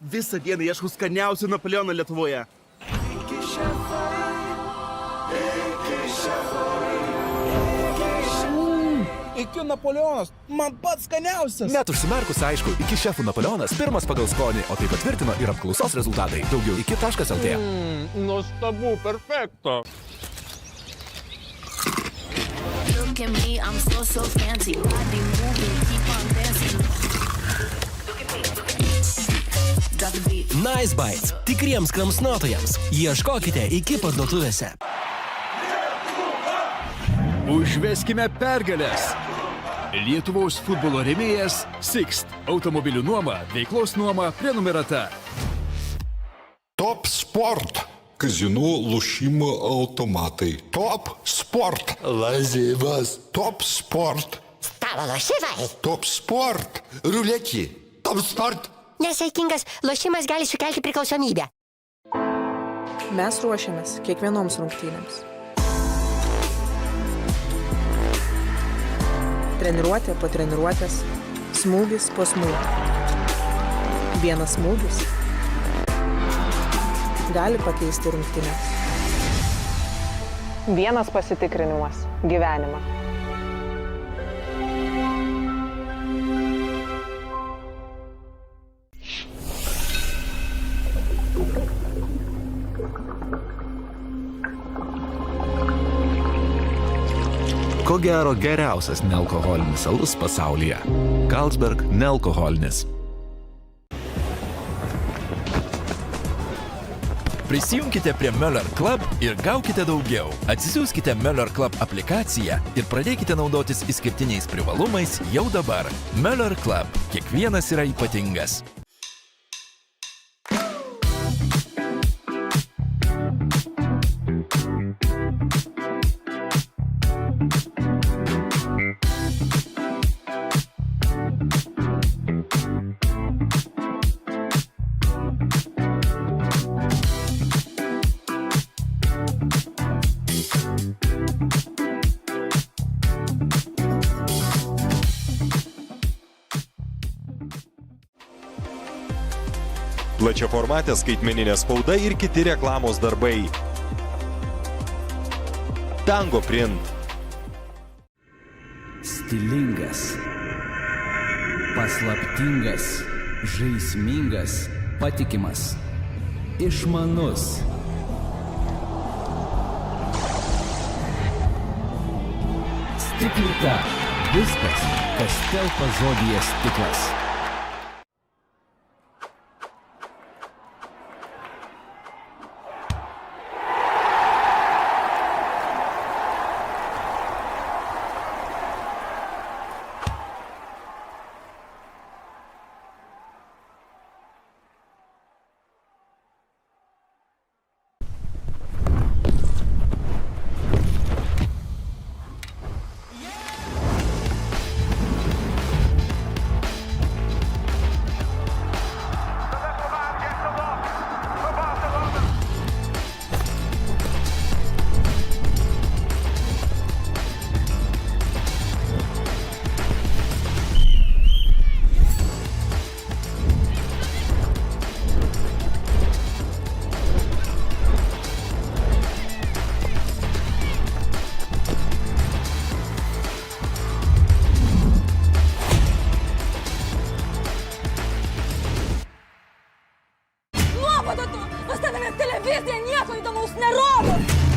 Visą dieną ieškau skaniausių Napoleono Lietuvoje. Iki Napoleonas, man pats skaniausias. Net užsimerkus aišku, iki šefų Napoleonas pirmas pagal skonį, o tai patvirtino ir apklausos rezultatai. Daugiau iki.lt. Nuostabu, perfekto. Look at me, I'm so fancy. Body moving, keep on dancing. Look at me. Drop the beat. Nice Bites. Tikriems kramsnotojams. Ieškokite iki parduotuvėse. Užveskime pergalės. Lietuvos futbolo rėmėjas Sixt. Automobilių nuoma, veiklos nuoma, prenumerata. Top Sport. Kazino lošimo automatai. Top Sport. Lažybas. Top Sport. Stalo lošimai. Top Sport. Ruletį. Top Sport. Nesaikingas lošimas gali sukelti priklausomybę. Mes ruošiamės kiekvienoms rungtynėms. Treniruotė po treniruotės, smūgis po smūgio. Vienas smūgis gali pakeisti rungtynes. Vienas pasitikrinimas – gyvenimą. Ko gero geriausias nealkoholinis alus pasaulyje. Carlsberg nealkoholinis. Prisijunkite prie Möller Club ir gaukite daugiau. Atsisiųskite Möller Club aplikaciją ir pradėkite naudotis išskirtiniais privalumais jau dabar. Möller Club. Kiekvienas yra ypatingas. Plačiaformatė skaitmeninė spauda ir kiti reklamos darbai. Tango Print. Stilingas, paslaptingas, žaismingas, patikimas, išmanus. Stiklita. Viskas, kas telpa žodyje stiklas.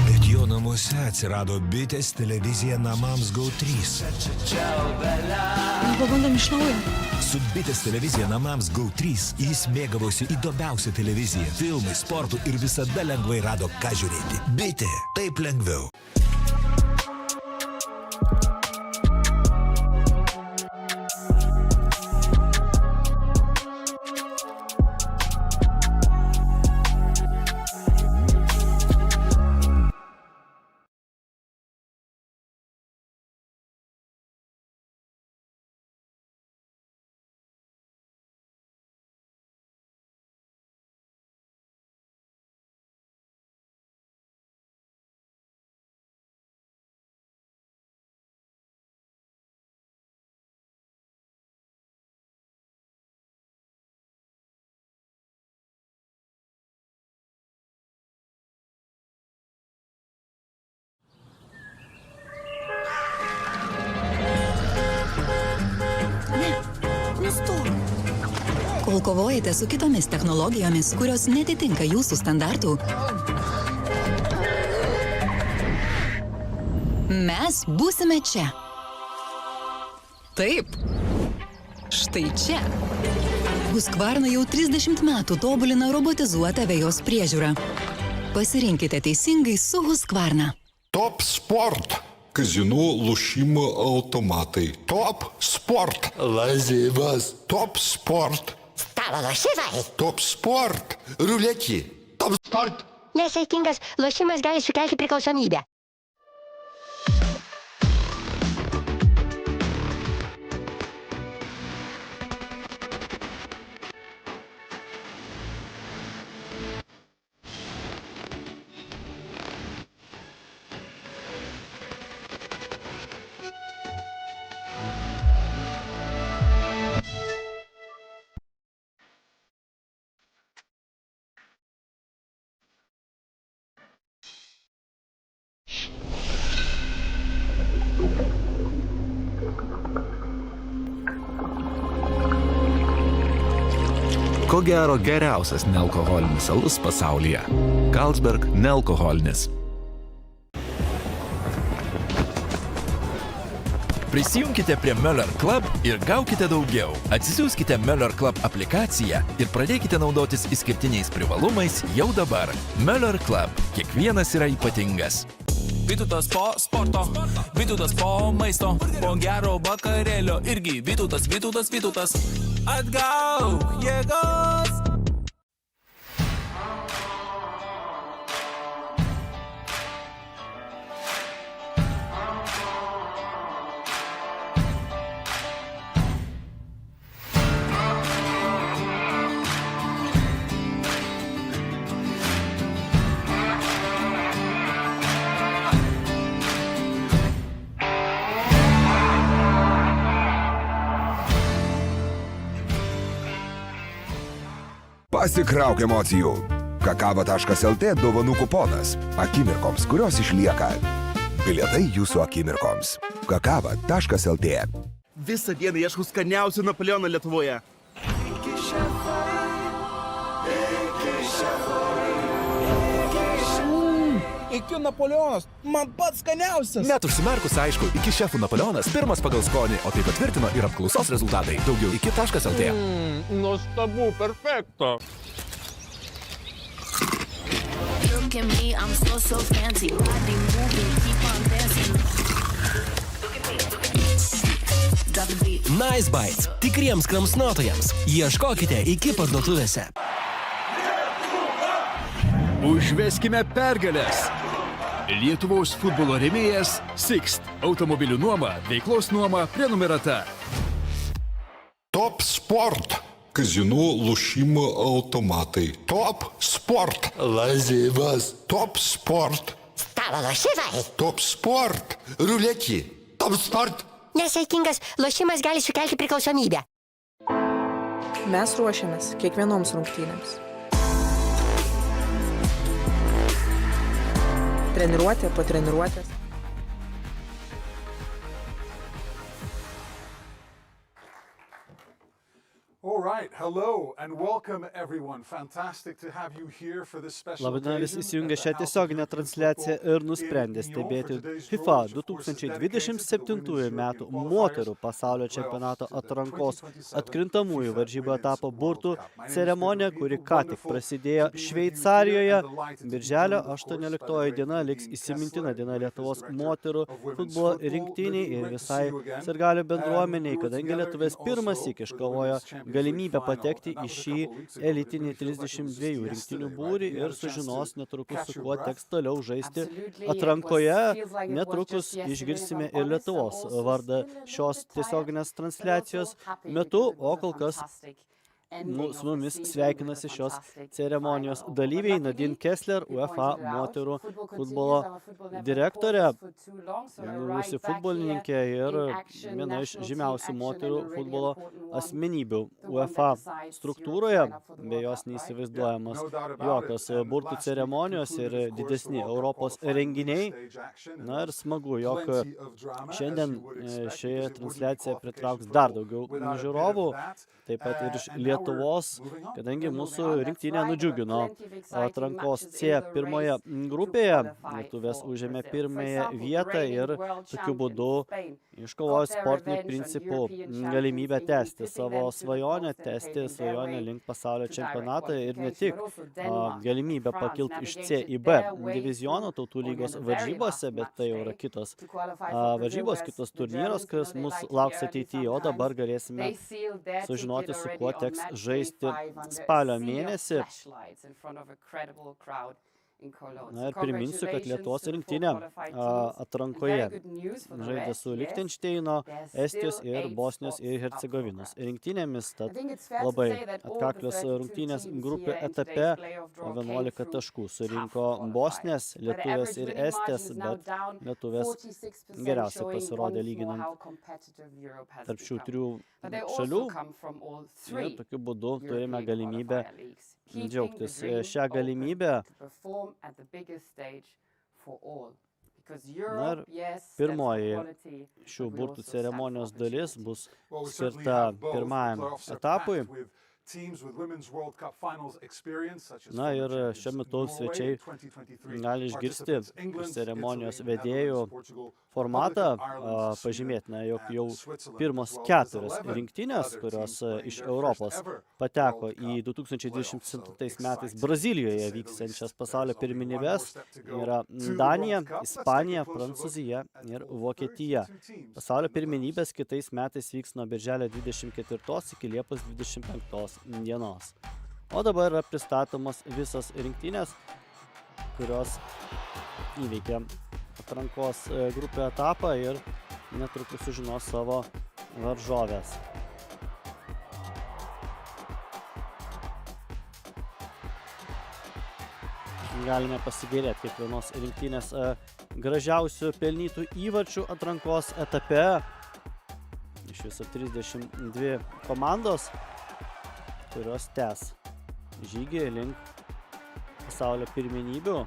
Bet jo namuose atsirado bitės televizija namams Go 3. Pabandom iš naujo. Su bitės televizija namams Go 3 jis mėgavosi įdomiausią televiziją, filmai, sportų ir visada lengvai rado, ką žiūrėti. Bitė – taip lengviau. Kol kovojate su kitomis technologijomis, kurios netitinka jūsų standartų, mes būsime čia. Taip. Štai čia. Husqvarna jau 30 metų tobulina robotizuotą vejos priežiūrą. Pasirinkite teisingai su Husqvarna. Top sport. Казино, lošimo automatai. Top sport. Lazivas. Top sport. Stalo lošimai. Top sport. Ruletį. Top sport. Nesaikingas lošimas gali sukelti priklausomybę. Ko gero geriausias nealkoholinis alus pasaulyje. Carlsberg nealkoholinis. Prisijunkite prie Möller Club ir gaukite daugiau. Atsisiųskite Möller Club aplikaciją ir pradėkite naudotis išskirtiniais privalumais jau dabar. Möller Club. Kiekvienas yra ypatingas. Vytautas po sporto, Vytautas po maisto, po gero vakarėlio irgi Vytautas. Atgauk jėgos. Pasikrauk emocijų. Kakava.lt dovanų kuponas. Akimirkoms, kurios išlieka. Bilietai jūsų akimirkoms. Kakava.lt. Visą dieną ieškau skaniausio Napoleono Lietuvoje. Iki Napoleonas, man pats skaniausias. Net užsimerkus aišku, iki šefų Napoleonas pirmas pagal skonį, o tai patvirtino ir apklausos rezultatai. Daugiau iki.lt. Nuostabu, perfekto. Look at me, I'm so fancy. Body moving, keep on dancing. Drop the beat. Nice Bites. Tikriems kramsnotojams. Ieškokite iki parduotuvėse. Užveskime pergalės. Lietuvos futbolo rėmėjas Sixt. Automobilių nuoma, veiklos nuoma, prenumerata. Top sport. Казино, lošimo automatai. Top sport. Lazivas. Top sport. Stalo lošimai. Top sport. Ruletį. Top sport. Nesaikingas lošimas gali sukelti priklausomybę. Mes ruošiamės kiekvienoms rungtynėms. Treniruotė po treniruotės. Labadiena, visi įsijungė šią tiesioginę transliaciją ir nusprendė stebėti FIFA 2027 metų moterų pasaulio čempionato atrankos atkrintamųjų varžybų etapo burtų ceremoniją, kuri ką tik prasidėjo Šveicarijoje. Birželio 18 diena liks įsimintina diena Lietuvos moterų futbolo rinktiniai ir visai sirgalių bendruomeniai, kadangi lietuvės pirmąsyk iškovojo galimybę patekti į šį elitinį 32 rinktinių būrį ir sužinos netrukus, su kuo teks toliau žaisti atrankoje. Netrukus išgirsime ir Lietuvos vardą šios tiesioginės transliacijos metu, o kol kas su mumis sveikinasi šios ceremonijos dalyviai Nadine Kessler, UEFA moterų futbolo direktorė, buvusi futbolininkė ir viena iš žymiausių moterų futbolo asmenybių UEFA struktūroje. Be jos neįsivaizduojamas jokios burtų ceremonijos ir didesni Europos renginiai. Na ir smagu, jog šiandien šioje transliacija pritrauks dar daugiau žiūrovų, taip pat ir iš Lietuvos. Lietuvos, kadangi mūsų rinktinė nudžiugino atrankos C pirmoje grupėje. Lietuvės užėmė pirmąją vietą ir tokiu būdu iškovojo sportinių principų galimybę tęsti savo svajonę, link pasaulio čempionatą ir ne tik galimybę pakilti iš C į B diviziono tautų lygos varžybose, bet tai jau yra kitos varžybos, kitos turnyros, kas mūsų lauks ateityje, o dabar galėsime sužinoti, su kuo teks žaisti spalio mėnesį. Na ir priminsiu, kad Lietuvos rinktinė atrankoje žaidė su Lichtenšteino, Estijos ir Bosnijos ir Hercegovinos rinktinėmis, tad labai atkaklios rungtynės grupių etape, 11 taškų surinko Bosnės, Lietuvės ir Estės, bet Lietuvės geriausiai pasirodė lyginant tarp šių trijų šalių ir tokiu būdu turime galimybę džiaugtis šią galimybę. Na ir pirmoji šių burtų ceremonijos dalis bus skirta pirmajam etapui. Na ir šiuo metu svečiai gali išgirsti iš ceremonijos vedėjų formatą. Pažymėtina, jog jau pirmos 4 rinktinės, kurios iš Europos pateko į 2027 metais Brazilijoje vyksiančias pasaulio pirmenybes, yra Danija, Ispanija, Prancūzija ir Vokietija. Pasaulio pirmenybės kitais metais vyks nuo birželio 24 iki Liepos 25 dienos. O dabar yra pristatomos visos rinktinės, kurios įveikė atrankos grupio etapą ir netrukus sužinos savo varžoves. Galime pasigėrėti kiekvienos rinktinės gražiausių pelnytų įvarčių atrankos etape. Iš viso 32 komandos, kurios tęs žygį link pasaulio pirmenybių.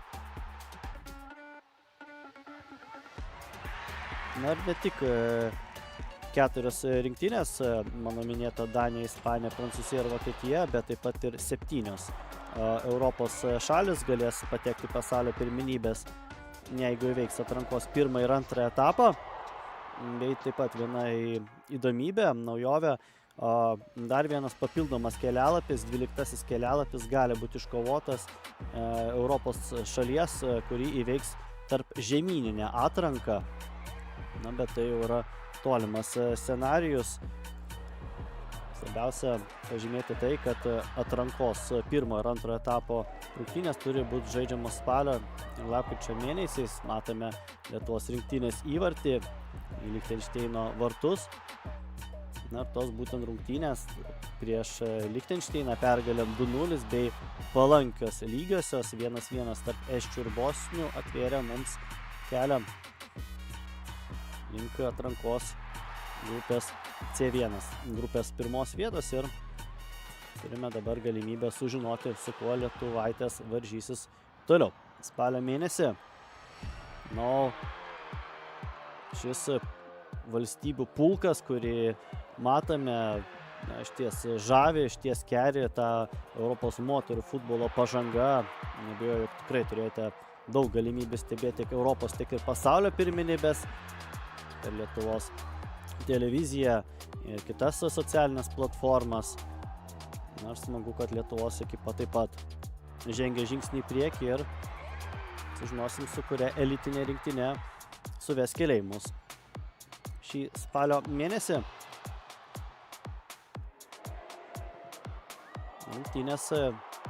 Na ir ne tik 4 rinktinės, mano minėta Danija, Ispanija, Prancūzija ir Vokietija, bet taip pat ir 7 Europos šalis galės patekti pasaulio pirmenybės, jeigu įveiks atrankos 1 ir 2 etapą. Bei taip pat viena įdomybė, naujovė, dar vienas papildomas kelialapis, 12 kelialapis gali būti iškovotas Europos šalies, kurį įveiks tarp žemyninę atranką. Na, bet tai jau yra tolimas scenarijus. Svarbiausia pažymėti tai, kad atrankos 1 ir 2 etapo rungtynės turi būti žaidžiamos spalio ir lapkričio mėnesiais. Matome Lietuvos rinktinės įvartį į Lichtenšteino vartus. Na, tos būtent rungtynės prieš Lichtenšteiną pergalę 2-0 bei palankios lygiosios 1-1 tarp esčių ir bosnių atvėrė mums kelią link atrankos grupės C1, grupės pirmos vietos ir turime dabar galimybę sužinoti, su kuo lietuvaitės varžysis toliau. Spalio mėnesį, šis valstybių pulkas, kurį matome, išties žavi, išties keri tą Europos moterų futbolo pažanga. Nebijoju, jog tikrai turėjote daug galimybių stebėti tiek Europos, tiek ir pasaulio pirmenybės per Lietuvos televiziją ir kitas socialinės platformas. Na, aš smagu, kad Lietuvos ekipa taip pat žengia žingsnį į priekį ir sužinosim, su kuria elitinė rinktinė suves keliai mus šį spalio mėnesį. Rungtynės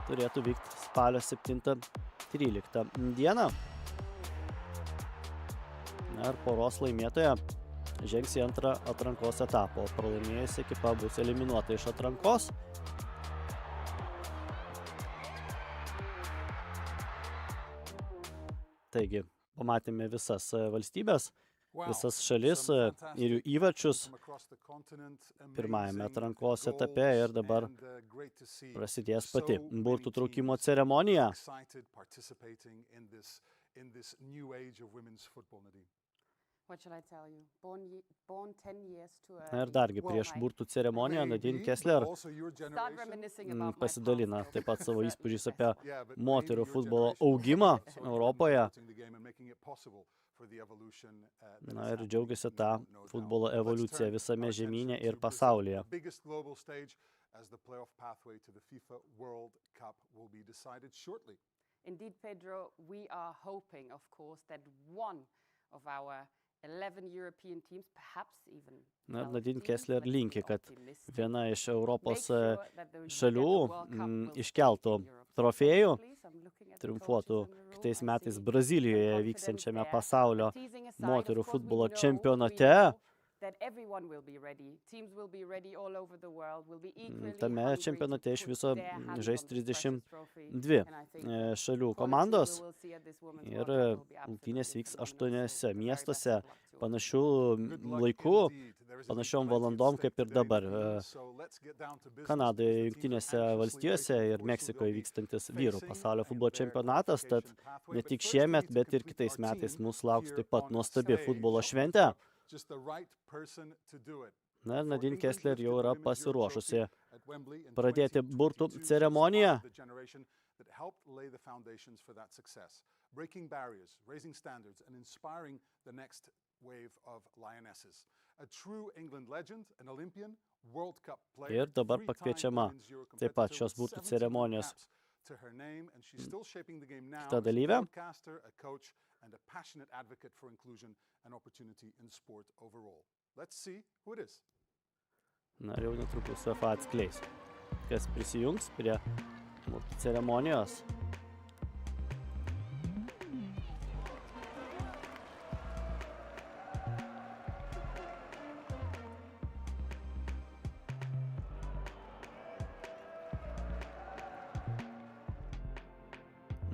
turėtų vykti spalio 7-13 dieną. Na ir poros laimėtoja žengs į 2 atrankos etapą, o pralaimėjusi ekipa bus eliminuota iš atrankos. Taigi, pamatėme visas valstybės, visas šalis ir jų įvarčius pirmajame atrankos etape ir dabar prasidės pati burtų traukimo ceremonija. Na ir dargi prieš burtų ceremoniją Nadine Kessler pasidalina taip pat savo įspūdžiais apie moterų futbolo augimą Europoje. Na ir džiaugiasi tą futbolo evoliuciją visame žemyne ir pasaulyje. Indeed, Pedro, we are hoping, of course, that one of our 11 European teams, perhaps even Nadine Kessler linki, kad viena iš Europos šalių iškeltų trofėjų, triumfuotų kitais metais Brazilijoje vyksiančiame pasaulio moterų futbolo čempionate. Tame čempionate iš viso žais 32 šalių komandos ir rungtynės vyks 8 miestuose panašių laikų, panašiom valandom kaip ir dabar. Kanadoje, Jungtinėse valstijose ir Meksikoje vykstantis vyrų pasaulio futbolo čempionatas, tad ne tik šiemet, bet ir kitais metais mūsų lauks taip pat nuostabi futbolo šventė. Na ir Nadine Kessler jau yra pasiruošusi pradėti burtų ceremoniją. Ir dabar pakviečiama taip pat šios burtų ceremonijos kita dalyvė. And a passionate advocate for inclusion and opportunity in sport overall. Let's see who it is. Na, jau netrukus UEFA atskleis, kas prisijungs prie burtų ceremonijos.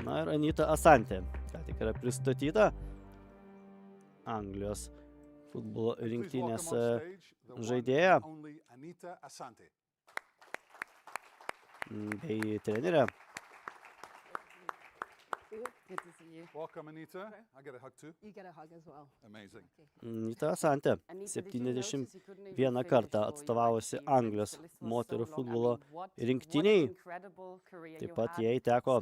Na ir Anita Asante. Tik yra pristatyta Anglijos futbolo rinktinės žaidėja bei trenerė. Good to see you. Welcome, Anita. I get a hug too. You get a hug as well. Amazing. Anita Asante 71 kartą atstovavusi Anglijos moterų futbolo rinktiniai. Taip pat jai teko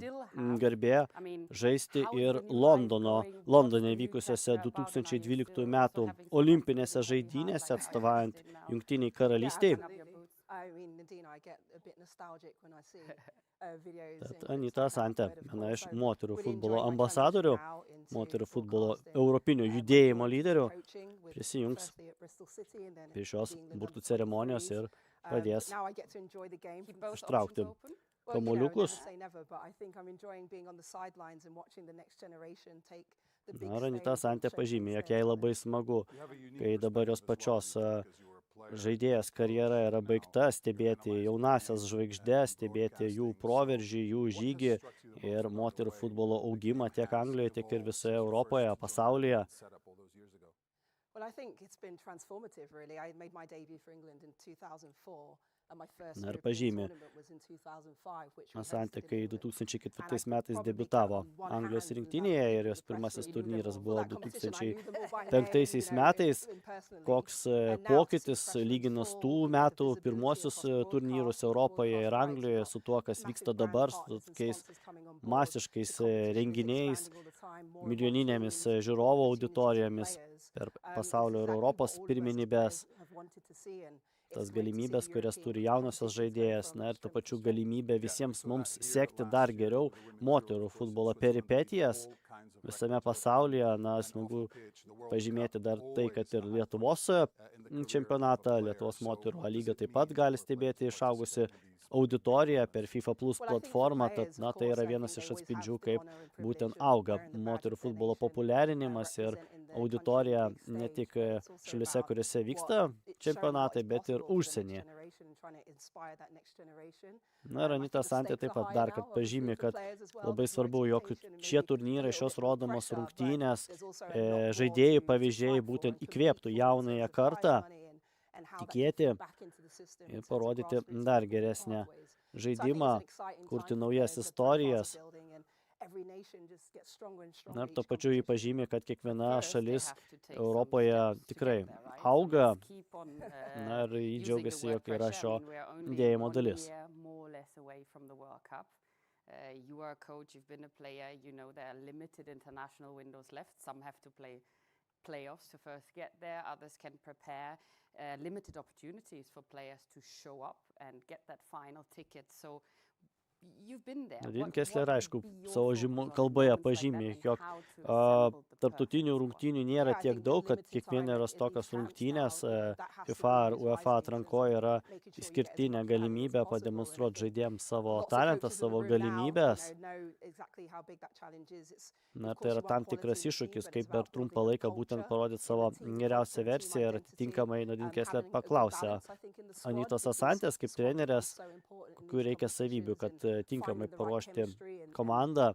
garbė žaisti ir Londone vykusiose 2012 metų olimpinėse žaidynėse atstovaujant Jungtiniai karalystiai. Tad Anita Asante, viena iš moterų futbolo ambasadorių, moterų futbolo europinio judėjimo lyderių, prisijungs prie šios burtų ceremonijos ir padės ištraukti kamuoliukus. Na, Anita Asante pažymė, jog jai labai smagu, kai dabar jos pačios žaidėjas karjera yra baigta, stebėti jaunasias žvaigždės, stebėti jų proveržį, jų žygį ir moterų futbolo augimą tiek Anglijoje, tiek ir visoje Europoje, pasaulyje. Na ir pažymė, Asante, kai 2004 metais debiutavo Anglijos rinktinėje ir jos pirmasis turnyras buvo 2005 metais, koks pokytis lyginus tų metų pirmosius turnyrus Europoje ir Anglijoje su tuo, kas vyksta dabar, su tokiais masiškais renginiais, milijoninėmis žiūrovų auditorijomis per pasaulio ir Europos pirmenybės. Tas galimybės, kurias turi jaunosios žaidėjas, na ir tuo pačiu galimybė visiems mums sekti dar geriau moterų futbolo peripetijas visame pasaulyje. Na, smagu pažymėti dar tai, kad ir Lietuvos čempionatą, Lietuvos moterų lygą taip pat gali stebėti išaugusi auditorija per FIFA Plus platformą, tad na, tai yra vienas iš atspindžių, kaip būtent auga moterų futbolo populiarinimas ir auditorija ne tik šalyse, kuriuose vyksta čempionatai, bet ir užsienyje. Na ir Anita Asante taip pat dar kad pažymė, kad labai svarbu, jog šie turnyrai, šios rodomos rungtynės, žaidėjai pavyzdžiai būtent įkvėptų jaunąją kartą tikėti ir parodyti dar geresnę žaidimą, kurti naujas istorijas Na ir to pačiu jį pažymė, kad kiekviena šalis Europoje tikrai auga. Na ir jį džiaugiasi, jog yra šio judėjimo dalis. You are a coach, you've been a player, you know there are limited international windows left. Some have to play playoffs to first get there, others can prepare. Limited opportunities for players to show up and get that final ticket. So you've been there. Nadine Kessler, aišku, savo kalboje pažymė, jog tarptautinių rungtynių nėra tiek daug, kad kiekvienos tokios rungtynės FIFA ar UEFA atrankoje yra išskirtinė galimybė pademonstruoti žaidėjams savo talentą, savo galimybės. Na, tai yra tam tikras iššūkis, kaip per trumpą laiką būtent parodyti savo geriausią versiją ir atitinkamai Nadine Kessler paklausė Anitos Asantės kaip trenerės, kokių reikia savybių, kad tinkamai paruošti komandą.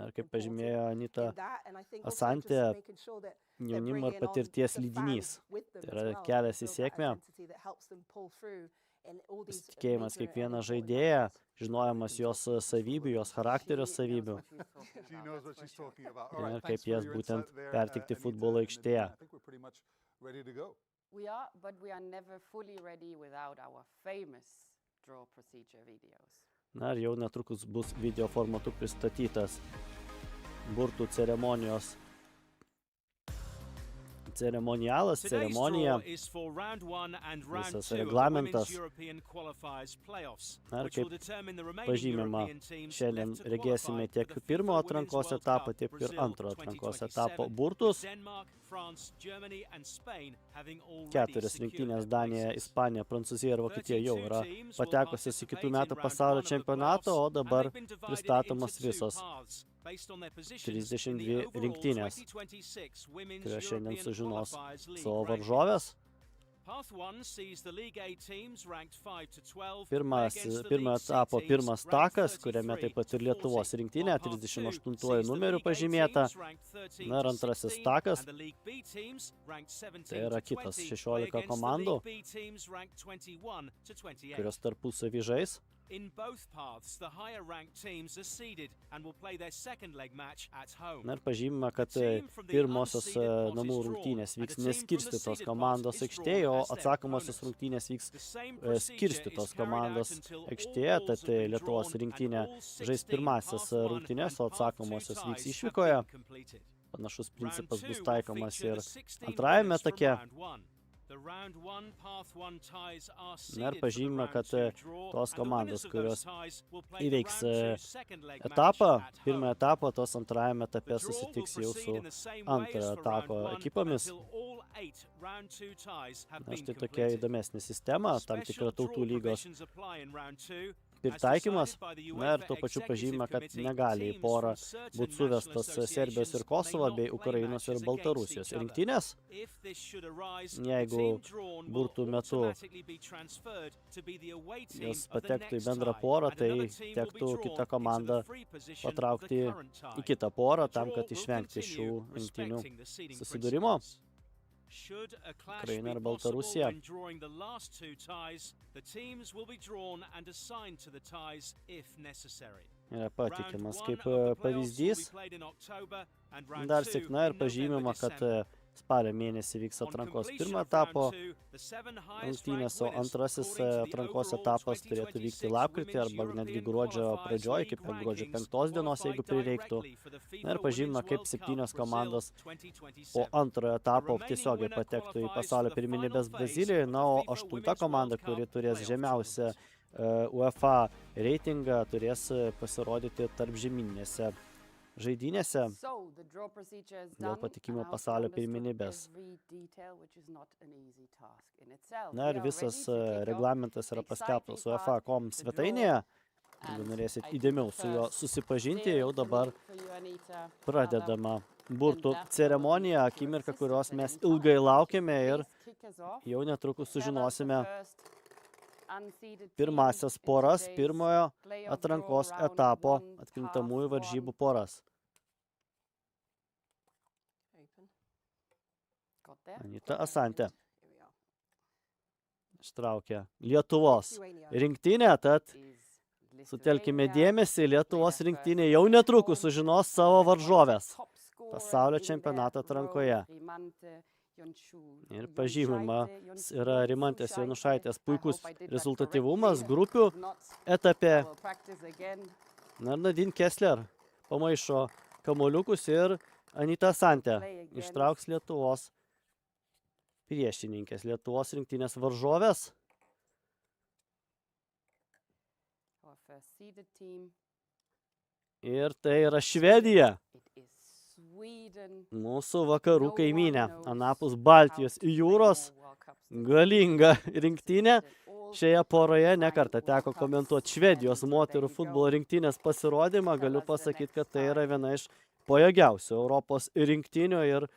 Ir kaip pažymėjo Anita Asantė, jaunimo ir patirties lydinys. Tai yra kelias į sėkmę. Pasitikėjimas kiekvieną žaidėją, žinojimas jos savybių, jos charakterio savybių. Ir kaip jas būtent pertikti futbolo aikštėje. We are, but we are never fully ready without our famous draw procedure videos. Na ir jau netrukus bus video formatu pristatytas burtų ceremonijos ceremonialas, ceremonija, visas reglamentas. Na ir kaip pažymima, šiandien regėsime tiek pirmo atrankos etapą, tiek ir antro atrankos etapo burtus. 4 rinktinės Danija, Ispanija, Prancūzija ir Vokietija jau yra patekusios į kitų metų pasaulio čempionato, o dabar pristatomas visos 32 rinktinės, kurie šiandien sužinos savo varžovės. Pirmo etapo pirmas takas, kuriame taip pat ir Lietuvos rinktinė, 38 numeriu pažymėta. Na ir antrasis takas, tai yra kitas 16 komandų, kurios tarpusavy žais. Na ir pažymima, kad pirmosios namų rungtynės vyks neskirstytos komandos aikštėje, o atsakomosios rungtynės vyks skirstytos komandos aikštėje, tad Lietuvos rinktinė žais pirmasis rungtynės, o atsakomosios vyks išvykoje. Panašus principas bus taikomas ir antrajame take. Na ir pažymima, kad tos komandos, kurios įveiks etapą, pirmą etapą, tos antrajame etape susitiks jau su antrojo etapo ekipomis. Na štai tokia įdomesnė sistema, tam tikra tautų lygos pritaikymas. Na ir tuo pačiu pažymima, kad negali į porą būti suvestas Serbijos ir Kosovo bei Ukrainos ir Baltarusijos rinktinės. Jeigu burtų metu jos patektų į bendrą porą, tai tektų kitą komandą patraukti į kitą porą, tam, kad išvengti šių rinktinių susidūrimo. Ukraina ir Baltarusija. Yra patikimas kaip pavyzdys. Dar sėkmė ir pažymima, kad spalio mėnesį vyks atrankos pirmo etapo rungtynės, o antrasis atrankos etapas turėtų vykti lapkritį arba netgi gruodžio pradžioje, iki gruodžio 5 dienos, jeigu prireiktų. Na ir pažymima, kaip 7 komandos po antrojo etapo tiesiogiai patektų į pasaulio pirmenybes Brazilijoje, na, o 8 komanda, kuri turės žemiausią UEFA reitingą, turės pasirodyti tarp žemyninėse žaidynėse dėl patekimo pasaulio pirmenybės. Na ir visas reglamentas yra paskelbtas UEFA.com svetainėje. Jeigu norėsit įdėmiau su juo susipažinti, jau dabar pradedama burtų ceremonija, akimirka, kurios mes ilgai laukiame ir jau netrukus sužinosime pirmasias poras pirmojo atrankos etapo atkrintamųjų varžybų poras. Anita Asantė ištraukė Lietuvos rinktinę, tad Sutelkime dėmesį, Lietuvos rinktinė jau netrukus sužinos savo varžovės pasaulio čempionato atrankoje. Ir pažymima yra Rimantės Jonušaitės puikus rezultatyvumas grupių etape. Na ir Nadine Kessler pamaišo kamuoliukus ir Anita Santė ištrauks Lietuvos priešininkės, Lietuvos rinktinės varžovės. Ir tai yra Švedija. Mūsų vakarų kaimynė, anapus Baltijos jūros, galinga rinktinė. Šioje poroje nekartą teko komentuoti Švedijos moterų futbolo rinktinės pasirodymą. Galiu pasakyti, kad tai yra viena iš pajėgiausių Europos rinktinių ir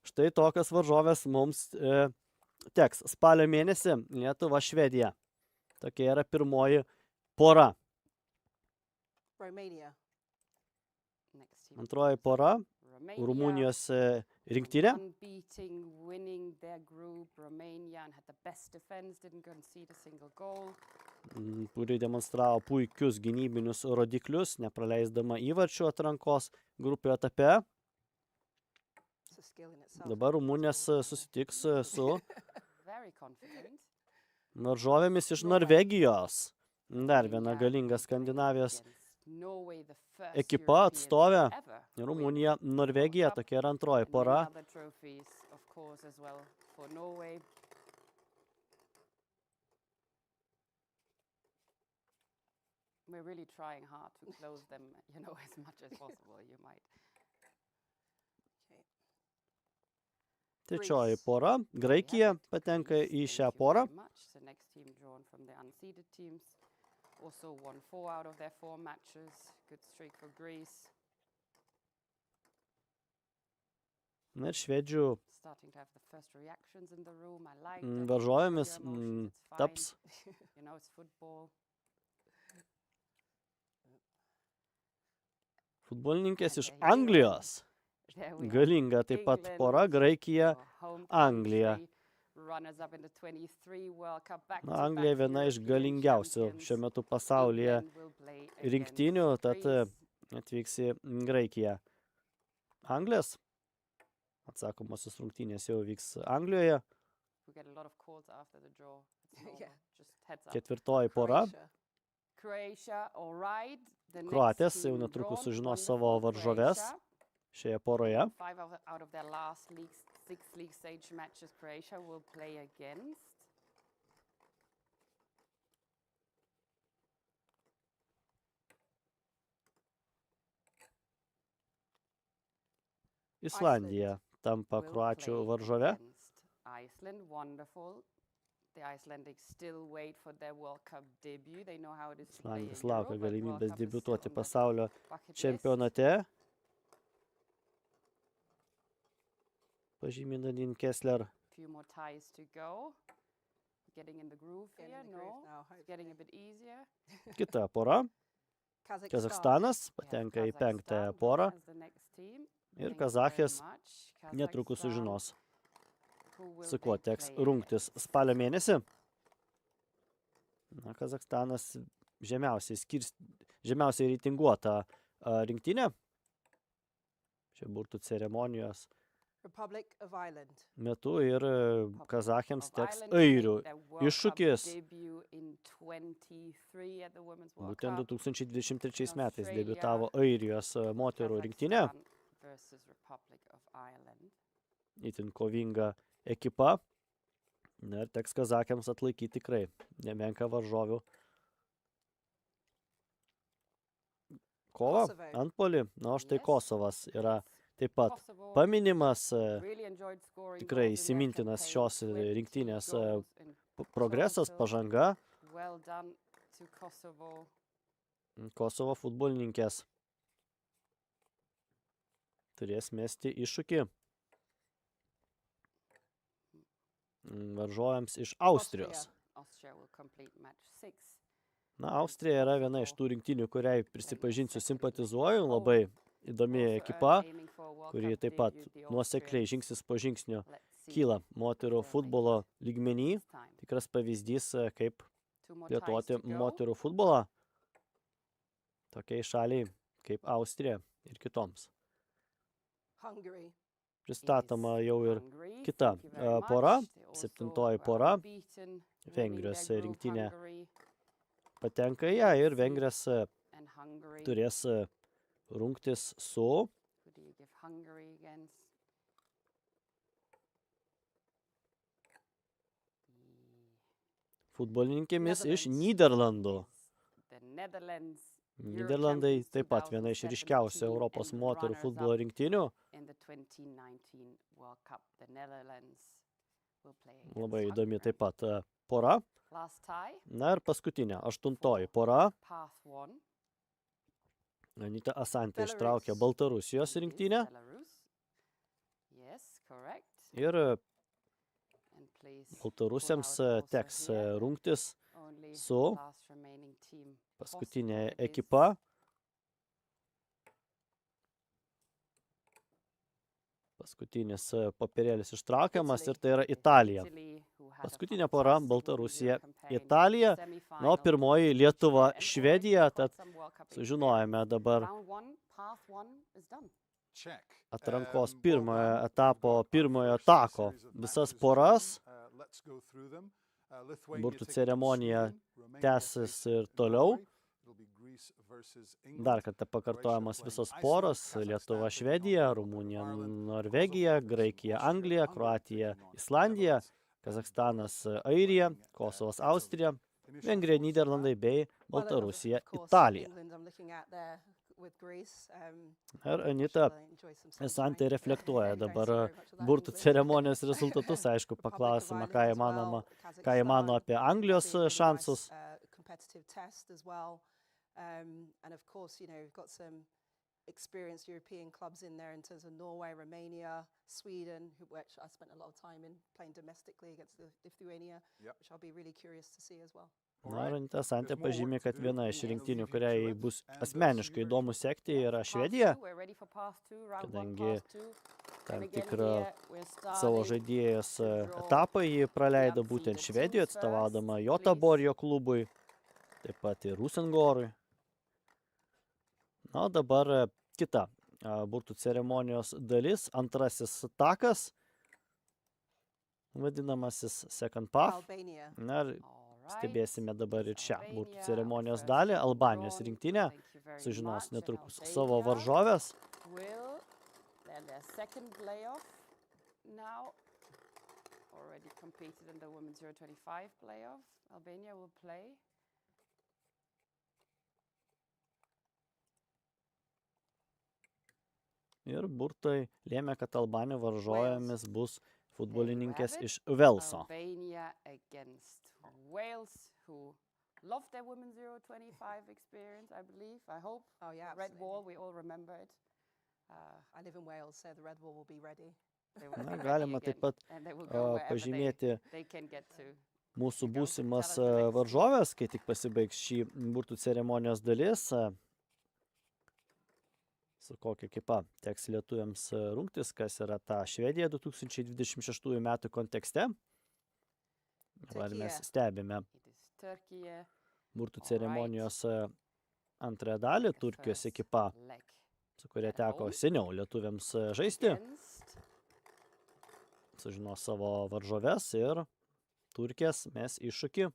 štai tokios varžovės mums teks. Spalio mėnesį Lietuva Švedija. Tokia yra pirmoji pora. Antroji pora. Rumunijos rinktinė. Kuri demonstravo puikius gynybinius rodiklius, nepraleisdama įvarčių atrankos grupių etape. Dabar Rumunės susitiks su varžovėmis iš Norvegijos. Dar viena galinga Skandinavijos ekipa atstovė Rumunija, Norvegija, tokia yra antroji pora. Trečioji pora, Graikija patenka į šią porą. Also won 4 out of their 4 matches. Good streak for Greece. Na ir švedžių varžovėmis taps futbolininkės iš Anglijos. Galinga taip pat pora Graikija, Anglija. Na, Anglija viena iš galingiausių šiuo metu pasaulyje rinktinių, tad atvyks į Graikiją. Anglijos atsakomosios rungtynės jau vyks Anglijoje. Ketvirtoji pora. Kroatės jau netrukus sužinos savo varžoves šioje poroje. 6 league stage matches Croatia will play against. Islandija tampa kroačių varžove. Iceland, wonderful. The Icelandics still wait for their World Cup debut. They know how it is to play in Europe. Islandijos laukia galimybės debiutuoti pasaulio čempionate. Pažymė Nadine Kessler. Kita pora. Kazachstanas patenka į 5-ąją porą. Ir Kazachės netrukus sužinos, su kuo teks rungtis spalio mėnesį. Na, Kazachstanas žemiausiai reitinguota rinktinė. Čia burtų ceremonijos metu ir Kazachėms teks airių iššūkis. Būtent 2023 metais debiutavo Airijos moterų rinktinė. Itin kovinga ekipa. Ir teks Kazachėms atlaikyti tikrai nemenką varžovių kovą, antpuolį. Na, o štai Kosovas yra taip pat paminimas, tikrai įsimintinas šios rinktinės progresas, pažanga. Kosovo futbolininkės turės mesti iššūkį varžovėms iš Austrijos. Na, Austrija yra viena iš tų rinktinių, kuriai prisipažinsiu simpatizuoju, labai įdomi ekipa, kuri taip pat nuosekliai žingsnis po žingsnio kyla moterų futbolo lygmenį. Tikras pavyzdys, kaip plėtoti moterų futbolą. tokiai šaliai kaip Austrija ir kitoms. Pristatoma jau ir kita pora, 7 pora. Vengrijos rinktinė patenka į ją ir Vengrijas turės rungtis su futbolininkėmis iš Nyderlandų. Nyderlandai taip pat viena iš ryškiausių Europos moterų futbolo rinktinių. Labai įdomi taip pat pora. Na ir paskutinė, 8 pora. Anita Asante ištraukė Baltarusijos rinktinę. Ir baltarusiams teks rungtis su paskutinė ekipa. Paskutinis papirėlis ištraukiamas ir tai yra Italija. Paskutinė pora Baltarusija, Italija, o pirmoji Lietuva, Švedija, tad sužinojame dabar atrankos pirmojo etapo, pirmojo tako visas poras. Burtų ceremonija tęsis ir toliau. Dar kartą pakartojamas visos poros - Lietuva, Švedija, Rumunija, Norvegija, Graikija, Anglija, Kroatija, Islandija, Kazakstanas, Airija, Kosovas, Austrija, Vengrija, Nyderlandai bei Baltarusija, Italija. Ir Anita Asante reflektuoja dabar burtų ceremonijos rezultatus. Aišku, paklausime, ką jie mano apie Anglijos šansus. Experienced European clubs in there in terms of Norway, Romania, Sweden, which I spent a lot of time in playing domestically against Lithuania, which I'll be really curious to see as well. Na, Anita Asante pažymė, kad viena iš rinktinių, kuriai bus asmeniškai įdomu sekti, yra Švedija, kadangi tam tikrą savo žaidėjos etapą jį praleido būtent Švedijoje, atstovaudama Göteborg klubui, taip pat ir Rosengårdui. Na, dabar kita burtų ceremonijos dalis, antrasis takas, vadinamasis second path. Na, ir stebėsime dabar ir šią burtų ceremonijos dalį. Albanijos rinktinė sužinos netrukus savo varžoves. Ir burtai lėmė, kad Albanijos varžovėmis bus futbolininkės iš Velso. Wales, who love their Women's Euro 25 experience, I believe, I hope. Oh, yeah, Red Wall, we all remember it. I live in Wales, so the Red Wall will be ready. Na, galima taip pat pažymėti mūsų būsimas varžovės, kai tik pasibaigs šį burtų ceremonijos dalis. Su kokia ekipa teks lietuviams rungtis, kas yra ta Švedija 2026 metų kontekste. Dabar mes stebime burtų ceremonijos antrąją dalį, Turkijos ekipa, su kuria teko seniau lietuviams žaisti. Sužinos savo varžoves ir Turkijas mes iššūkį.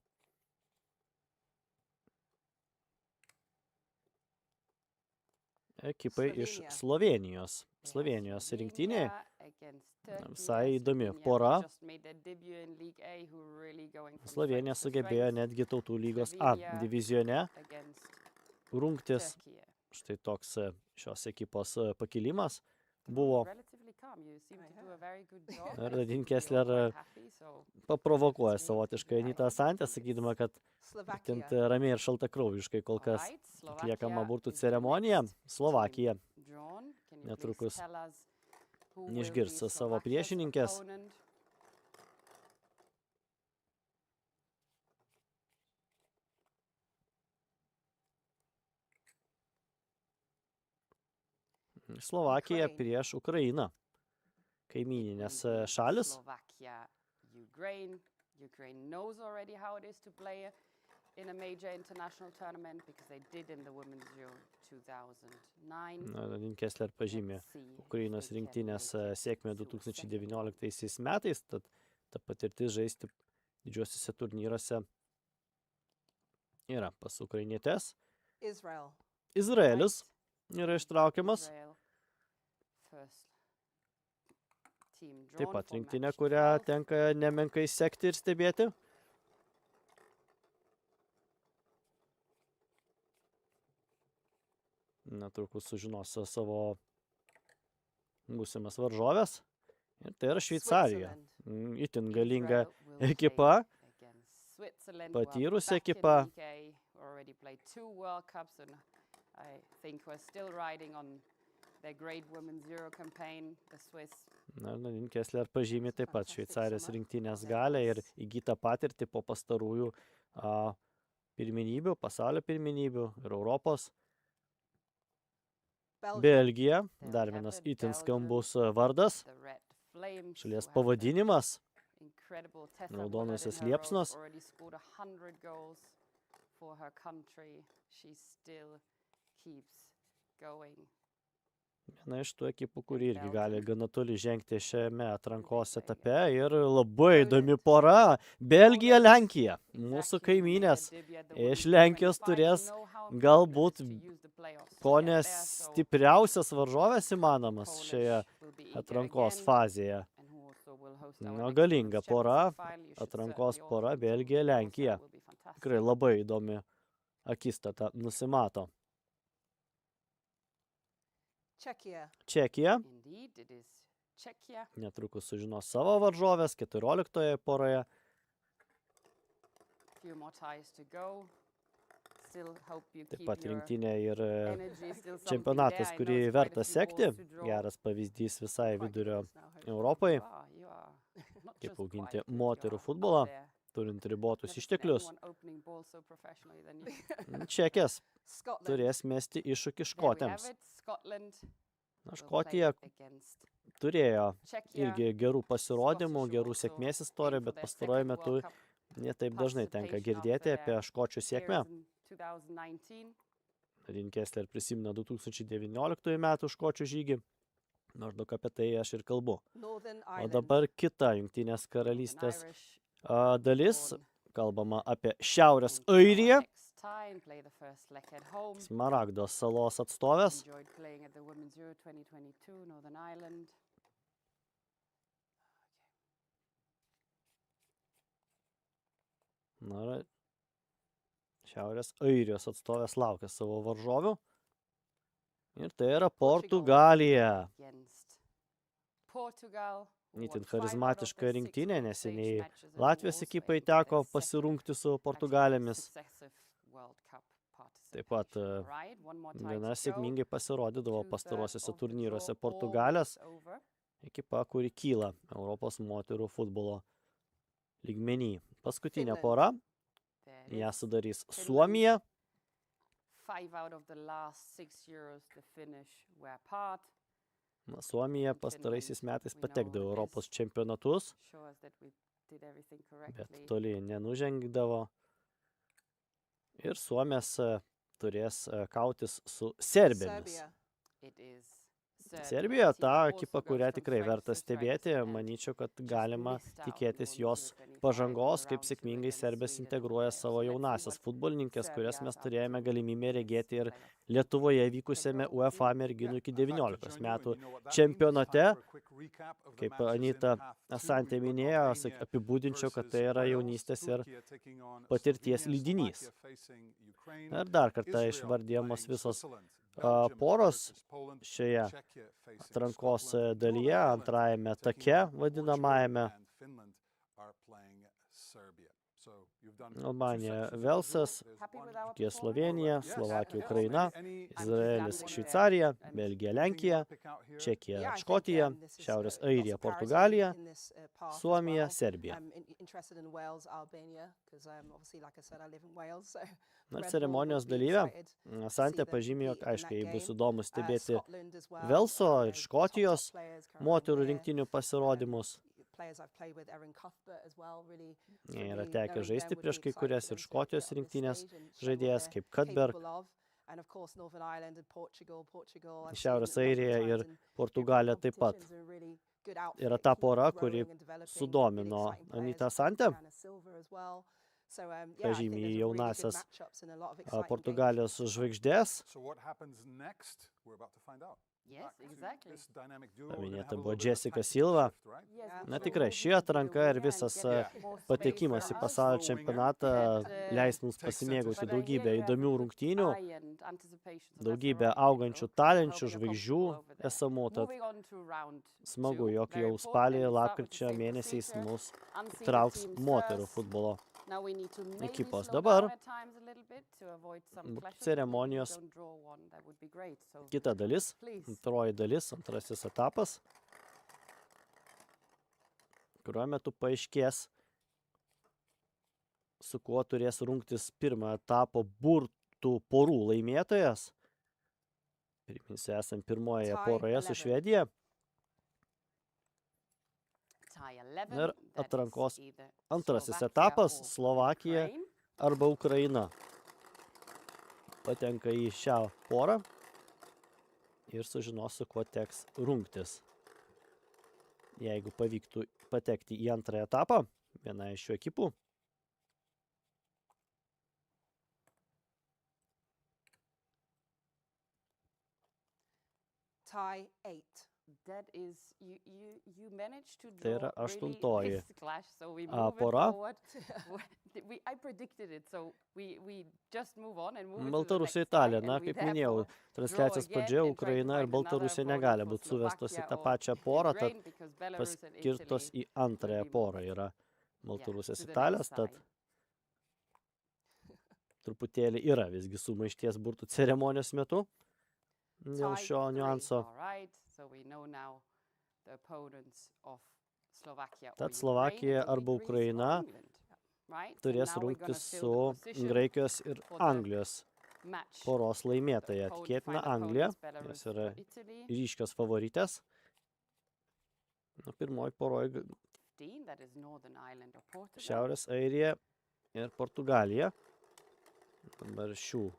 Ekipai iš Slovenijos. Slovenijos rinktinė. Visai įdomi pora. Slovenija sugebėjo netgi Tautų lygos A divizione rungtis. Štai toks šios ekipos pakilimas buvo. Ir Nadine Kessler paprovokuoja savotiškai Anitą Asante, sakydama, kad ramiai ir šaltakraujiškai kol kas atliekama burtų ceremonija. Slovakija netrukus neišgirs savo priešininkės. Slovakija prieš Ukrainą. Kaimyninės šalis. in a major international tournament because they did in the women's Euro 2009. Nadine Kessler pažymė Ukrainos rinktinės sėkmę 2019 metais, tad ta patirtis žaisti didžiuosiuose turnyruose yra pas ukrainietės. Izraelis yra ištraukiamas. Taip pat rinktinė, kurią tenka nemenkai sekti ir stebėti. Netrukus sužinos savo būsimas varžovės. Ir tai yra Šveicarija. Itin galinga ekipa. Patyrusi ekipa. Nadine Kessler pažymė taip pat Šveicarijos rinktinės galę ir įgytą patirtį po pastarųjų pirmenybių, pasaulio pirmenybių ir Europos. Belgija, dar vienas itin skambus vardas, šalies pavadinimas, raudonosios liepsnos. Viena iš tų ekipų, kuri irgi gali gana toli žengti šiame atrankos etape ir labai įdomi pora. Belgija, Lenkija, mūsų kaimynės iš Lenkijos turės galbūt kone stipriausias varžovės įmanomas šioje atrankos fazėje. Galinga pora, atrankos pora Belgija, Lenkija. Tikrai labai įdomi akistata nusimato. Čekija. Netrukus sužinos savo varžovės 14 poroje. Taip pat rinktinė ir čempionatas, kurį verta sekti. Geras pavyzdys visai vidurio Europai. Kaip auginti moterų futbolą, turint ribotus išteklius. Čekės turės mesti iššūkį škotėms. Škotija turėjo irgi gerų pasirodymų, gerų sėkmės istorijų, bet pastaruoju metu ne taip dažnai tenka girdėti apie škočių sėkmę. Nadine Kessler prisimena 2019 metų škočių žygį. Maždaug apie tai aš ir kalbu. O dabar kita Jungtinės karalystės dalis. Kalbama apie Šiaurės Airiją. Smaragdo salos atstovės. Šiaurės Airijos atstovės laukia savo varžovių. Ir tai yra Portugalija. Itin charizmatiška rinktinė, neseniai Latvijos ekipai teko pasirungti su Portugalėmis. Taip pat viena sėkmingai pasirodydavo pastarosiuose turnyruose Portugalės ekipa, kuri kyla Europos moterų futbolo lygmenį. Paskutinė pora, ją sudarys Suomija. Suomija pastaraisiais metais patekdavo Europos čempionatus, bet toli nenužengdavo. Ir Suomės turės kautis su Serbėmis. Serbija ta ekipa, kurią tikrai verta stebėti. Manyčiau, kad galima tikėtis jos pažangos, kaip sėkmingai Serbės integruoja savo jaunasias futbolininkės, kurias mes turėjome galimybę regėti ir Lietuvoje vykusiame UEFA merginų iki 19 metų čempionate. Kaip Anita Asantė minėjo, apibūdinčiau, kad tai yra jaunystės ir patirties lydinys. Ir dar kartą išvardėjamos visos poros šioje atrankos dalyje, antrajame take vadinamajame. Albanija, Velsas, Turkija, Slovenija, Slovakija, Ukraina, Izraelis, Šveicarija, Belgija, Lenkija, Čekija, Škotija, Šiaurės Airija, Portugalija, Suomija, Serbija. Ceremonijos dalyvė Asantė pažymėjo, aiškiai, bus įdomu stebėti Velso ir Škotijos moterų rinktinių pasirodymus. players I've played with, Erin Cuthbert as well, really. Yra tekę žaisti prieš kai kurias ir Škotijos rinktinės žaidėjas kaip Cuthbert, Cuthbert. And of course, Northern Ireland and Portugal. I've Šiaurės seen Airija multiple ir times in Portugalija taip pat. competitions and really good outfits Yra ta and pora, growing kuri and developing sudomino really exciting Anita players, Sante, Diana Silva as well. So, yeah, I think pažymi there's a really good jaunasias matchups and a lot of exciting games. Portugalijos žvaigždės. So what happens next? We're about to find out. Yes, Back to exactly. this dynamic duo. We're gonna Paminėta have a buvo little bit of a Jessica tactical Silva. shift, right? Yes, Na so tikrai, we'll ši need to atranka go ir in and visas get more space patekimas for į us. pasaulio Slow čempionatą winger. leis mums Takes pasimėgauti center. daugybę įdomių rungtynių, Eye and anticipation, so that's daugybę the right augančių angle. talenčių Hoping you're žvaigždžių comfortable over there. esamų, tad Moving on to round smagu, two, jog very jau important, spalį, and we start with the lapkričio same mėnesiais procedure. mus Unseeded trauks teams moterų first. futbolo Now we need to maybe ekipos. slow Dabar down at times a little bit to avoid some būtų clashes. ceremonijos Maybe we don't draw one, that would be great. So kita dalis, please. antroji dalis, antrasis etapas, kurio metu paaiškės, su kuo turės rungtis pirmą etapą burtų porų laimėtojas. Priminsiu, esam pirmoje poroje su Švedija. Tie 11, Ir that is atrankos either antrasis Slovakia etapas or Slovakija Ukraine. arba Ukraina. Patenka į šią porą ir sužinosiu, kuo teks rungtis. Jeigu pavyktų patekti į antrąją etapą, viena iš šių ekipų, Tie 8. That is, you managed to Tai yra draw aštuntoji really this clash, so we move it pora. forward. I predicted it, so we just move on and move it to the Baltarusija, next Italija. tie, Na, and we kaip minėjau, therefore transliacijos draw again pradžioje and try to Ukraina ir find another Baltarusija opponent negali for būti suvestos į Slovakia tą or pačią porą, tad Ukraine, because Belarus and paskirtos Italy į antrąją will be porą moved, yra Baltarusijos, to the Italijos, next tad tie. truputėlį yra visgi sumaišties burtų ceremonijos metu dėl Tie šio 3. niuanso. All right, so we know now the opponents of Slovakia or Tad Ukraine. Slovakija It will be arba Greece or Ukraina England, right? So turės now we're gonna rungtis fill su the position Graikijos ir for the Anglijos match. poros laimėtoja. The Tikėtina final Anglija, opponents, Belarus jos yra or Italy. ryškios favoritės. Na, pirmoji poroje 15, that is Northern Ireland or Portugal. Šiaurės Airija ir Portugalija. Dabar šių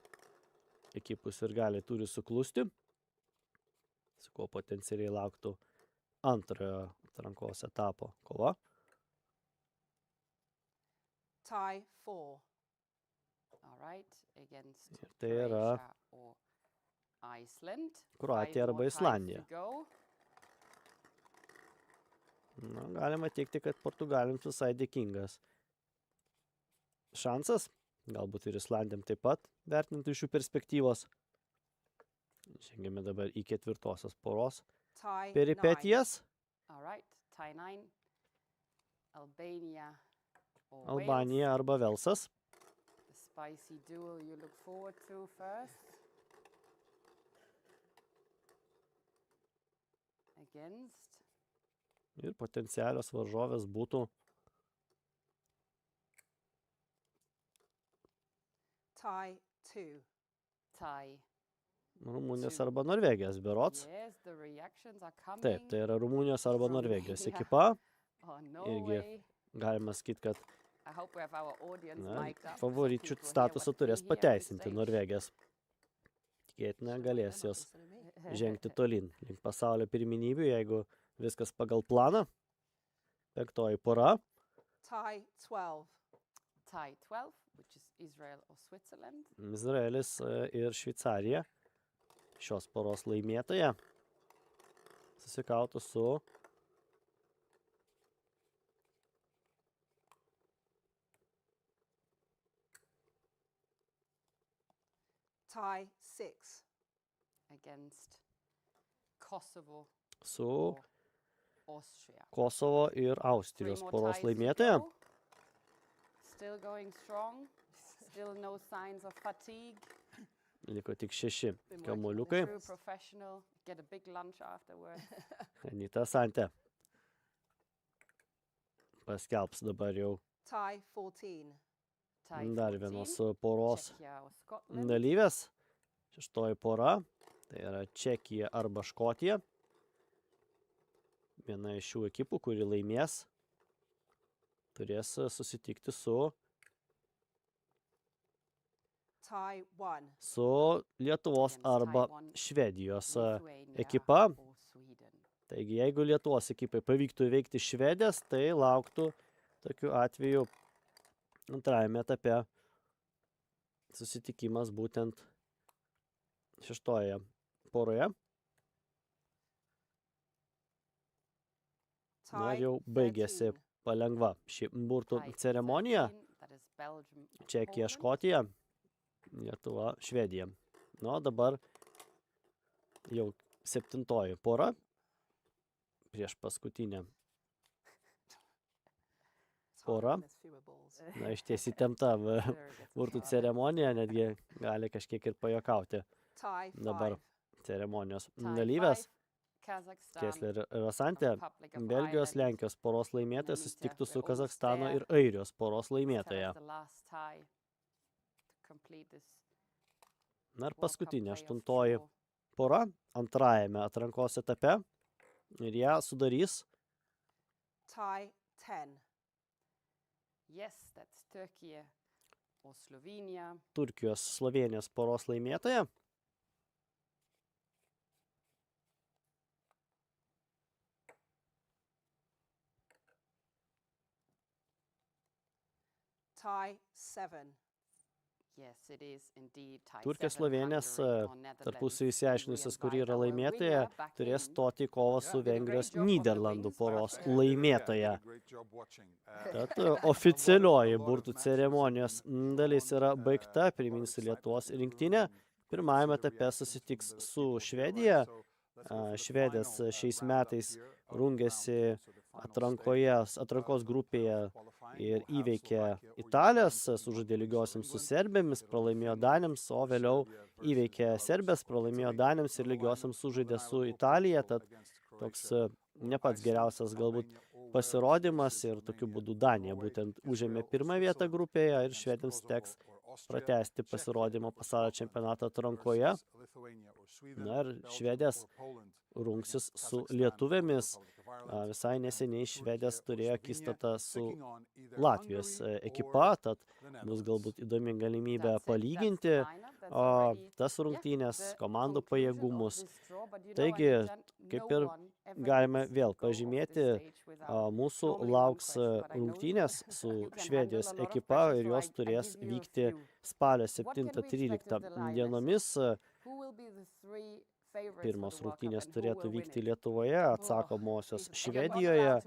ekipų sirgaliai turi suklusti, su kuo potencialiai lauktų antrojo atrankos etapo kova. Tie 4. All right, against Ir tai yra Croatia or Iceland. Kroatija 5 arba more times Islandija. to go. Na, galima teikti, kad Portugalijams visai dėkingas šansas, galbūt ir Islandijam taip pat, vertinant iš jų perspektyvos. Žengėme dabar į ketvirtosios poros Tie 9. peripetijas. All right, tie 9. Albania or Albanija arba Velsas. Wales. The spicy duel you look forward to first. Against Ir potencialios varžovės būtų Tie 2. tie. Rumunijos arba Norvegijos berods. Yes, the reactions are coming. Taip, tai yra Rumunijos arba from Norvegijos Romania ekipa. or Norway. Galima sakyti, kad I hope we have our audience na, mic'd up so favoričių people hear statusą what we turės hear on pateisinti stage. Norvegijos. Tikėtina galės jos žengti tolyn link pasaulio pirmenybių, jeigu viskas pagal planą. Penktoji pora. Tie 12. Tie 12, which is Israel or Switzerland. Izraelis ir Šveicarija. Šios poros laimėtoja susikautų su Tie 6. Against Kosovo su or Austria. Kosovo ir Three Austrijos more poros ties to laimėtoja. go. Still going strong. Still no signs of fatigue. Liko tik 6 Been working on kamuoliukai. True professional. Get a big lunch afterwards. Anita Sante paskelbs dabar jau Tie 14. Tie dar 14, vienos poros Czechia or Scotland. dalyvės. Šeštoji pora. Tai yra Čekija arba Škotija. Viena iš šių ekipų, kuri laimės turės susitikti su Lietuvos arba Švedijos ekipa. Taigi, jeigu Lietuvos ekipai pavyktų įveikti Švedės, tai lauktų tokiu atveju antrajame etape susitikimas būtent šeštoje poroje. Na, jau baigėsi palengva ši burtų ceremonija. Čekija, Škotija, Lietuva, Švedija. Nu, dabar jau 7. pora prieš paskutinę pora. Na, iš ties įtempta burtų ceremonija, netgi gali kažkiek ir pajuokauti dabar ceremonijos dalyvės. Kessler ir Asantė, Belgijos, Lenkijos poros laimėtoja susitiktų su Kazachstano ir Airijos poros laimėtoja. Na ir paskutinė 8. pora antrajame atrankos etape ir ją sudarys Turkijos, Slovenijos poros laimėtoja. Turkijos, Slovenijos tarpusavy išsiaiškinusios, kuri yra laimėtoja, turės stoti į kovą su Vengrijos Nyderlandų poros laimėtoja. Tad oficialioji burtų ceremonijos dalis yra baigta, priminsiu Lietuvos rinktinė. Pirmajame etape susitiks su Švedija. Švedės šiais metais rungėsi atrankos grupėje ir įveikė Italijas, sužaidė lygiosiams su Serbėmis, pralaimėjo Danėms, o vėliau įveikė Serbės, pralaimėjo Danėms ir lygiosiams sužaidė su Italija, tad toks ne pats geriausias galbūt pasirodymas ir tokiu būdu Danija būtent užėmė pirmąją vietą grupėje ir švedėms teks pratęsti pasirodymą pasaulio čempionato atrankoje. Na ir švedės rungsis su lietuvėmis. Visai neseniai Švedės turėjo akistatą su Latvijos ekipa, tad bus galbūt įdomi galimybė palyginti tas rungtynės, komandų pajėgumus. Taigi, kaip ir galime vėl pažymėti, mūsų lauks rungtynės su Švedijos ekipa ir jos turės vykti spalio 7-13 dienomis. Pirmos rungtynės turėtų vykti Lietuvoje, atsakomosios Švedijoje.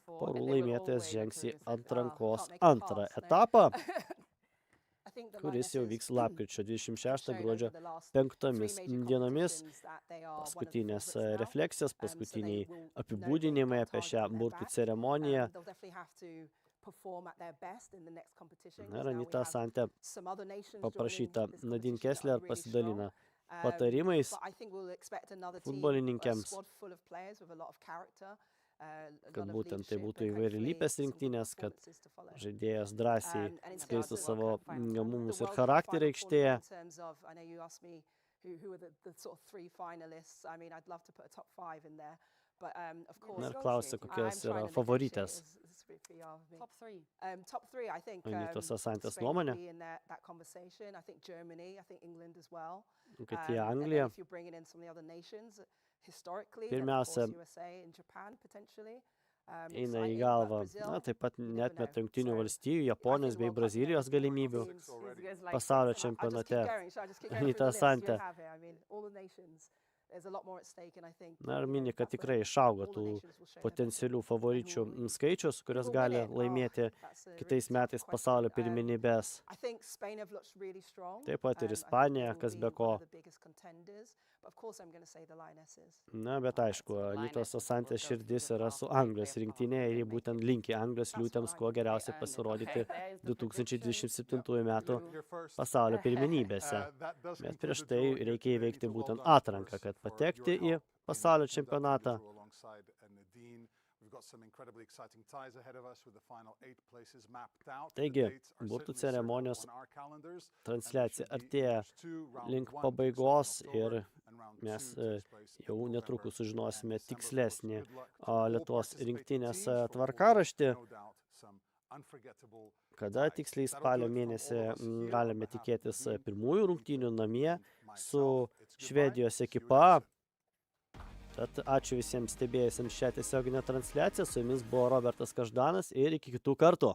Porų laimėtojas žengs į atrankos antrą etapą, kuris jau vyks lapkričio 26 gruodžio 5 dienomis. Paskutinės refleksijos, paskutiniai apibūdinimai apie šią burtų ceremoniją. Na ir Anita Asantė paprašyta Nadine Kessler pasidalina patarimais futbolininkėms, kad būtent tai būtų įvairialypės rinktinės, kad žaidėjas drąsiai atskleistų savo gabumus ir charakterį aikštėje. Na ir klausia, kokios yra favoritės. Anitos Asantės nuomonė, kad į Angliją pirmiausia eina į galvą, na, taip pat neatmeta Jungtinių valstijų, Japonijos bei Brazilijos galimybių pasaulio čempionate. Anita Asantė. Na ir mini, kad tikrai išaugo tų potencialių favoričių skaičius, kurios gali laimėti kitais metais pasaulio pirmenybes. Taip pat ir Ispanija, kas be ko. Na, bet aišku, Anitos Asantės širdis yra su Anglijos rinktinėje ir jį būtent linki Anglijos liūtėms kuo geriausiai pasirodyti 2027 metų pasaulio pirmenybėse. Bet prieš tai reikia įveikti būtent atranką, kad patekti į pasaulio čempionatą. Taigi, burtų ceremonijos transliacija artėja link pabaigos ir mes jau netrukus sužinosime tikslesnį Lietuvos rinktinės tvarkaraštį. unforgettable. Kada tiksliai spalio mėnesį galime tikėtis pirmųjų rungtynių namie su Švedijos ekipa. Tad ačiū visiems stebėjusiems šią tiesioginę transliaciją. Su jumis buvo Robertas Každanas ir iki kitų kartų.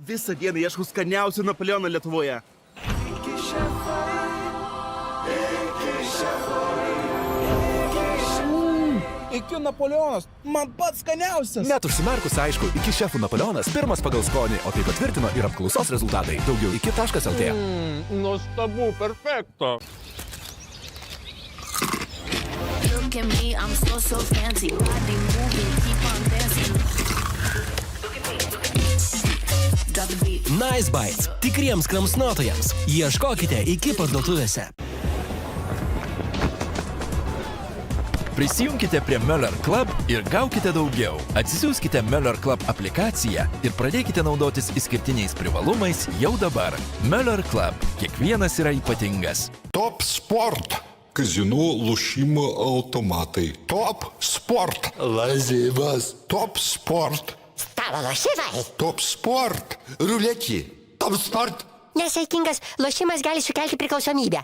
Visą dieną ieškau skaniausio Napoleono Lietuvoje. Iki Napoleonas, man pats skaniausias. Net užsimerkus aišku, iki šefų Napoleonas pirmas pagal skonį, o tai patvirtino ir apklausos rezultatai. Daugiau iki.lt. Nuostabu, perfekto. Look at me, I'm so fancy. Body moving, keep on dancing. Drop the beat. Nice Bites. Tikriems kramsnotojams. Ieškokite iki parduotuvėse. Prisijunkite prie Möller Club ir gaukite daugiau. Atsisiųskite Möller Club aplikaciją ir pradėkite naudotis išskirtiniais privalumais jau dabar. Möller Club. Kiekvienas yra ypatingas. Top Sport. Kazino lošimo automatai. Top Sport. Lazivas. Top Sport. Stalo lošimai. Top Sport. Ruletį. Top Sport. Nesaikingas lošimas gali sukelti priklausomybę.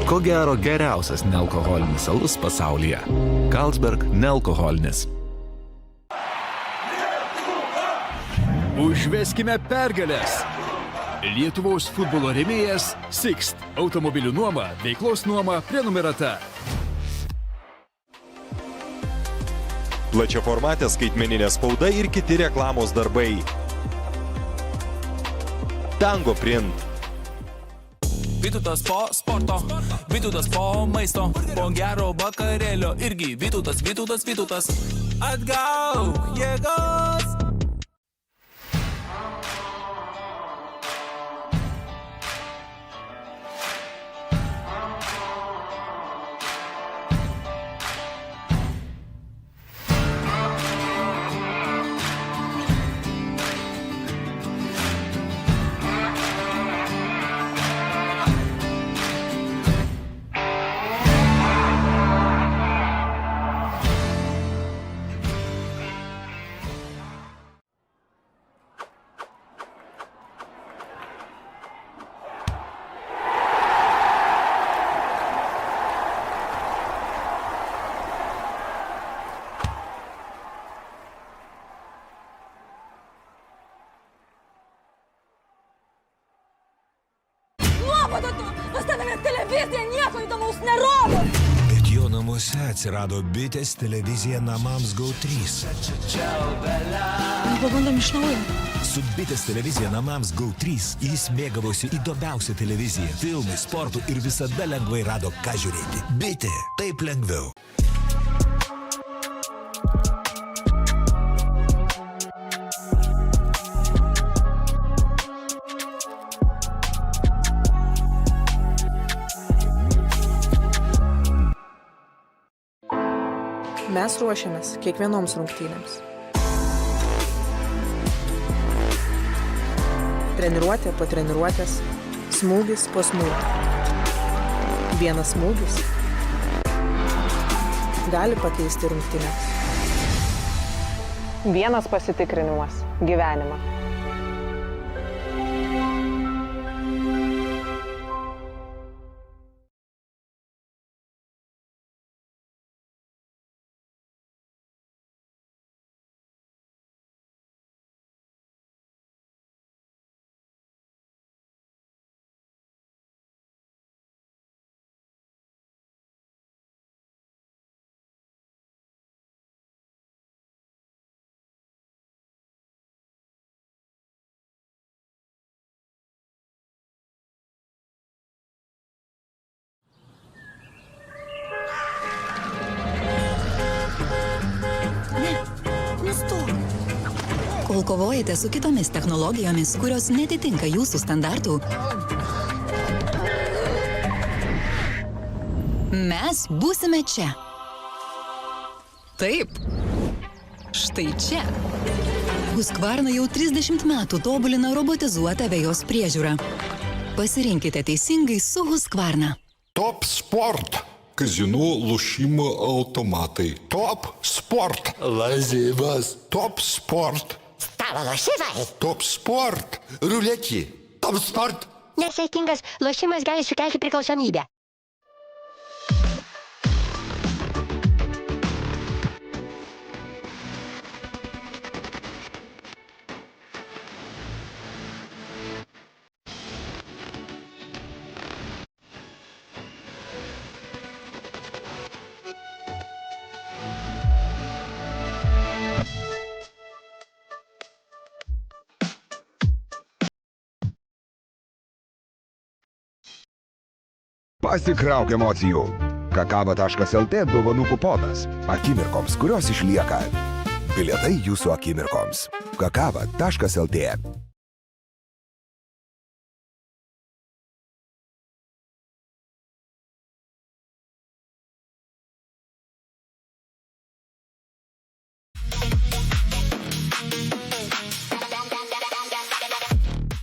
Ko gero geriausias nealkoholinis alus pasaulyje. Carlsberg nealkoholinis. Užveskime pergalės. Lietuvos futbolo rėmėjas Sixt. Automobilių nuoma, veiklos nuoma, prenumerata. Plačiaformatė skaitmeninė spauda ir kiti reklamos darbai. Tango Print. Vytautas po sporto, Vytautas po maisto, po gero vakarėlio irgi Vytautas. Atgauk jėgos. Pas tavęs televizija nieko įdomaus nerodo. Bet jo namuose atsirado bitės televizija namams GO3. Pabandom iš naujo. Su bitės televizija namams GO3 jis mėgavosi įdomiausią televiziją, filmai, sportų ir visada lengvai rado ką žiūrėti. Bitė, taip lengviau. Mes ruošiamės kiekvienoms rungtynėms. Treniruotė po treniruotės, smūgis po smūgio. Vienas smūgis gali pakeisti rungtynes. Vienas pasitikrinimas – gyvenimą. Kol kovojate su kitomis technologijomis, kurios netitinka jūsų standartų, mes būsime čia. Taip, štai čia. Husqvarna jau 30 metų tobulina robotizuotą vejos priežiūrą. Pasirinkite teisingai su Husqvarna. Top Sport. Kazino lošimo automatai. Top Sport. Lazivas. Top Sport. Stalo lošimai. Top Sport. Ruletį. Top Sport. Nesaikingas lošimas gali sukelti priklausomybę. Pasikrauk emocijų. Kakava.lt dovanų kuponas. Akimirkoms, kurios išlieka. Bilietai jūsų akimirkoms. Kakava.lt